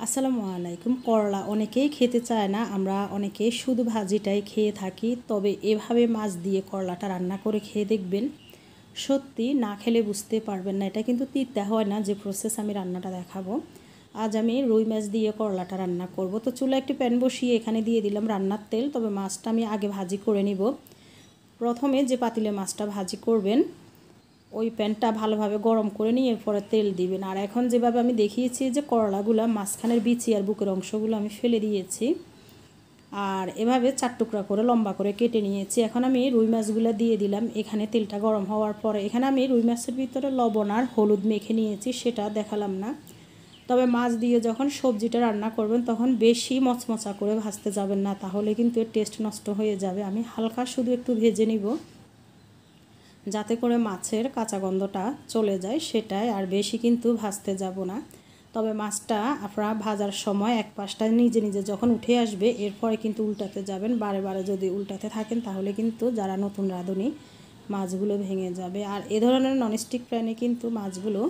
আসসালামু আলাইকুম। করলা অনেকেই খেতে চায় না, আমরা অনেকেই শুধু ভাজিটাই খেয়ে থাকি। তবে এভাবে মাছ দিয়ে করলাটা রান্না করে খেয়ে দেখবেন, সত্যি না খেলে বুঝতে পারবেন না এটা কিন্তু তিতা হয় না। যে প্রসেস আমি রান্নাটা দেখাবো, আজ আমি রুই মাছ দিয়ে করলাটা রান্না করব। তো চুলা একটি প্যান বসিয়ে এখানে দিয়ে দিলাম রান্নার তেল। তবে মাছটা আমি আগে ভাজি করে নিব। প্রথমে যে পাতিলে মাছটা ভাজি করবেন ওই প্যানটা ভালোভাবে গরম করে নিয়ে এরপরে তেল দিবেন। আর এখন যেভাবে আমি দেখিয়েছি যে করলাগুলো মাঝখানের বিচি আর বুকের অংশগুলো আমি ফেলে দিয়েছি, আর এভাবে 4 টুকরা করে লম্বা করে কেটে নিয়েছি। এখন আমি রুই মাছগুলো দিয়ে দিলাম। এখানে তেলটা গরম হওয়ার পরে এখানে আমি রুই মাছের ভিতরে লবণ আর হলুদ মেখে নিয়েছি, সেটা দেখালাম না। তবে মাছ দিয়ে যখন সবজিটা রান্না করবেন তখন বেশি মচমচা করে ভাজতে যাবেন না, তাহলে কিন্তু এর টেস্ট নষ্ট হয়ে যাবে। আমি হালকা শুধু একটু ভেজে নিব, যাতে করে মাছের কাঁচা গন্ধটা চলে যায়, সেটাই। আর বেশি কিন্তু ভাজতে যাব না। তবে মাছটা আপনারা ভাজার সময় এক পাশটা নিজে নিজে যখন উঠে আসবে এরপরে কিন্তু উল্টাতে যাবেন। বারে বারে যদি উল্টাতে থাকেন তাহলে কিন্তু যারা নতুন রাঁধুনি মাছগুলো ভেঙে যাবে। আর এ ধরনের ননস্টিক প্যানে কিন্তু মাছগুলো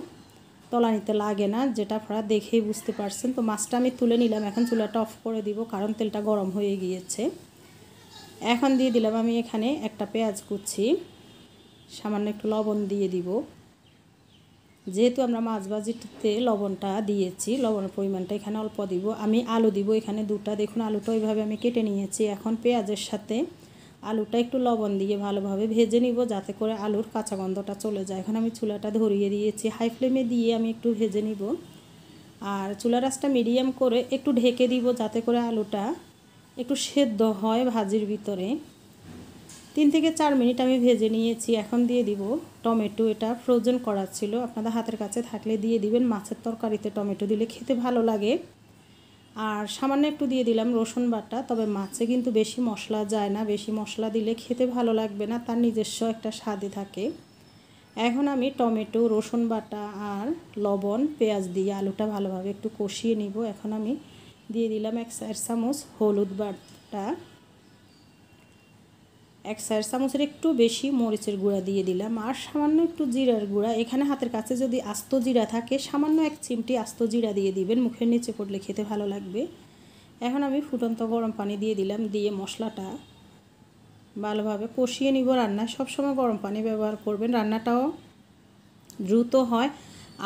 তলানিতে লাগে না, যেটা আপনারা দেখেই বুঝতে পারছেন। তো মাছটা আমি তুলে নিলাম। এখন চুলাটা অফ করে দিব, কারণ তেলটা গরম হয়ে গিয়েছে। এখন দিয়ে দিলাম আমি এখানে একটা পেঁয়াজ কুচি, সামান্য একটু লবণ দিয়ে দিব। যেহেতু আমরা মাছ ভাজিতে লবণটা দিয়েছি, লবণের পরিমাণটা এখানে অল্প দিব। আমি আলু দিব এখানে 2টা। দেখুন আলুটা ওইভাবে আমি কেটে নিয়েছি। এখন পেঁয়াজের সাথে আলুটা একটু লবণ দিয়ে ভালোভাবে ভেজে নিব, যাতে করে আলুর কাঁচা গন্ধটা চলে যায়। এখন আমি চুলাটা ধরিয়ে দিয়েছি, হাই ফ্লেমে দিয়ে আমি একটু ভেজে নিব। আর চুলার আঁচটা মিডিয়াম করে একটু ঢেকে দিব, যাতে করে আলুটা একটু সেদ্ধ হয় ভাজির ভিতরে। 3 থেকে 4 মিনিট আমি ভেজে নিয়েছি। এখন দিয়ে দিব টমেটো। এটা ফ্রোজেন করা ছিল, আপনাদের হাতের কাছে থাকলে দিয়ে দিবেন। মাছের তরকারিতে টমেটো দিলে খেতে ভালো লাগে। আর সামান্য একটু দিয়ে দিলাম রসুন বাটা। তবে মাছে কিন্তু বেশি মশলা যায় না, বেশি মশলা দিলে খেতে ভালো লাগবে না, তার নিজস্ব একটা স্বাদই থাকে। এখন আমি টমেটো, রসুন বাটা আর লবণ, পেঁয়াজ দিয়ে আলুটা ভালোভাবে একটু কষিয়ে নিব। এখন আমি দিয়ে দিলাম 1 চামচ হলুদ বাটা, 1 চামচের একটু বেশি মরিচের গুঁড়া দিয়ে দিলাম, আর সামান্য একটু জিরার গুঁড়া। এখানে হাতের কাছে যদি আস্ত জিরা থাকে সামান্য 1 চিমটি আস্ত জিরা দিয়ে দিবেন, মুখের নিচে পড়লে খেতে ভালো লাগবে। এখন আমি ফুটন্ত গরম পানি দিয়ে দিলাম, দিয়ে মশলাটা ভালোভাবে কষিয়ে নিব। রান্নায় সবসময় গরম পানি ব্যবহার করবেন, রান্নাটাও দ্রুত হয়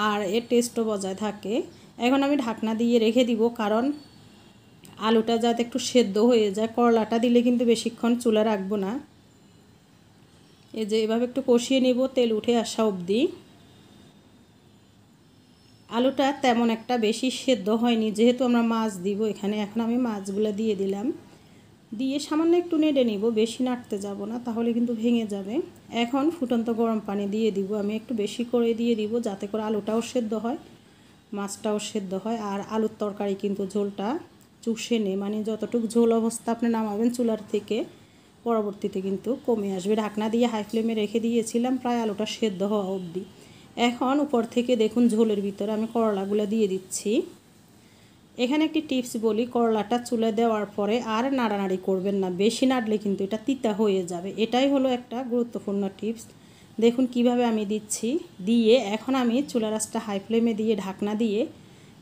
আর এর টেস্টও বজায় থাকে। এখন আমি ঢাকনা দিয়ে রেখে দিব, কারণ আলুটা যাতে একটু সেদ্ধ হয়ে যায়। করলাটা দিলে কিন্তু বেশিক্ষণ চুলা রাখবো না। এই যে এভাবে একটু কষিয়ে নিব তেল উঠে আসা অবধি। আলুটা তেমন একটা বেশি সেদ্ধ হয়নি, যেহেতু আমরা মাছ দিব এখানে। এখন আমি মাছগুলো দিয়ে দিলাম, দিয়ে সামান্য একটু নেড়ে নিব, বেশি নাড়তে যাব না, তাহলে কিন্তু ভেঙে যাবে। এখন ফুটন্ত গরম পানি দিয়ে দিব, আমি একটু বেশি করে দিয়ে দিব, যাতে করে আলুটাও সেদ্ধ হয়, মাছটাও সেদ্ধ হয়। আর আলুর তরকারি কিন্তু ঝোলটা চুষে নেই, মানে যতটুকু ঝোল অবস্থা আপনি নামাবেন চুলার থেকে পরবর্তীতে কিন্তু কমে আসবে। ঢাকনা দিয়ে হাই ফ্লেমে রেখে দিয়েছিলাম প্রায় আলুটা সেদ্ধ হওয়া অবধি। এখন উপর থেকে দেখুন ঝোলের ভিতরে আমি করলাগুলো দিয়ে দিচ্ছি। এখানে একটি টিপস বলি, করলাটা চুলে দেওয়ার পরে আর নাড়ানাড়ি করবেন না, বেশি নাড়লে কিন্তু এটা তিতা হয়ে যাবে। এটাই হলো একটা গুরুত্বপূর্ণ টিপস। দেখুন কিভাবে আমি দিচ্ছি। দিয়ে এখন আমি চুলার আঁচটা হাই ফ্লেমে দিয়ে ঢাকনা দিয়ে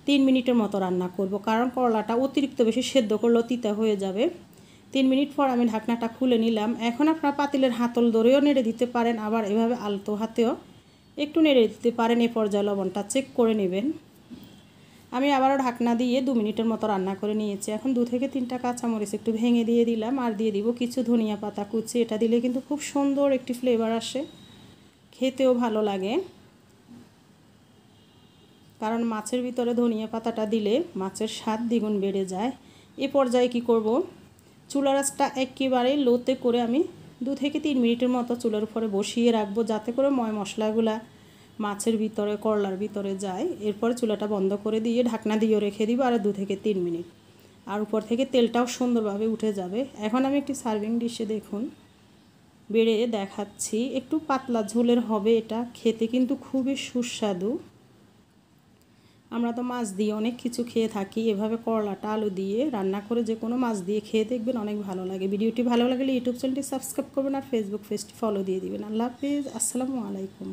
3 মিনিটের মতো রান্না করব, কারণ করলাটা অতিরিক্ত বেশি সেদ্ধ করলেও তিতা হয়ে যাবে। 3 মিনিট পর আমি ঢাকনাটা খুলে নিলাম। এখন আপনারা পাতিলের হাতল ধরেও নেড়ে দিতে পারেন, আবার এভাবে আলতো হাতেও একটু নেড়ে দিতে পারেন। এই পর্যায়ে লবণটা চেক করে নেবেন। আমি আবারও ঢাকনা দিয়ে 2 মিনিটের মতো রান্না করে নিয়েছি। এখন 2 থেকে 3টা কাঁচামরিচ একটু ভেঙে দিয়ে দিলাম, আর দিয়ে দিব কিছু ধনিয়া পাতা কুচি। এটা দিলে কিন্তু খুব সুন্দর একটি ফ্লেভার আসে, খেতেও ভালো লাগে। কারণ মাছের ভিতরে ধনিয়া পাতাটা দিলে মাছের স্বাদ দ্বিগুণ বেড়ে যায়। এ পর্যায়ে কি করব, চুলার আঁচটা একেবারে লোতে করে আমি 2 থেকে 3 মিনিটের মতো চুলার উপরে বসিয়ে রাখবো, যাতে করে ময় মশলাগুলা মাছের ভিতরে, করলার ভিতরে যায়। এরপর চুলাটা বন্ধ করে দিয়ে ঢাকনা দিয়েও রেখে দিব আর 2 থেকে 3 মিনিট, আর উপর থেকে তেলটাও সুন্দরভাবে উঠে যাবে। এখন আমি একটি সার্ভিং ডিশে দেখুন বেড়ে দেখাচ্ছি। একটু পাতলা ঝোলের হবে, এটা খেতে কিন্তু খুবই সুস্বাদু। আমরা তো মাছ দিয়ে অনেক কিছু খেয়ে থাকি, এভাবে করলাটা আলু দিয়ে রান্না করে যে কোনো মাছ দিয়ে খেয়ে দেখবেন, অনেক ভালো লাগে। ভিডিওটি ভালো লাগলে ইউটিউব চ্যানেলটি সাবস্ক্রাইব করবেন আর ফেসবুক পেজটি ফলো দিয়ে দিবেন। আল্লাহ হাফিজ, আসসালামু আলাইকুম।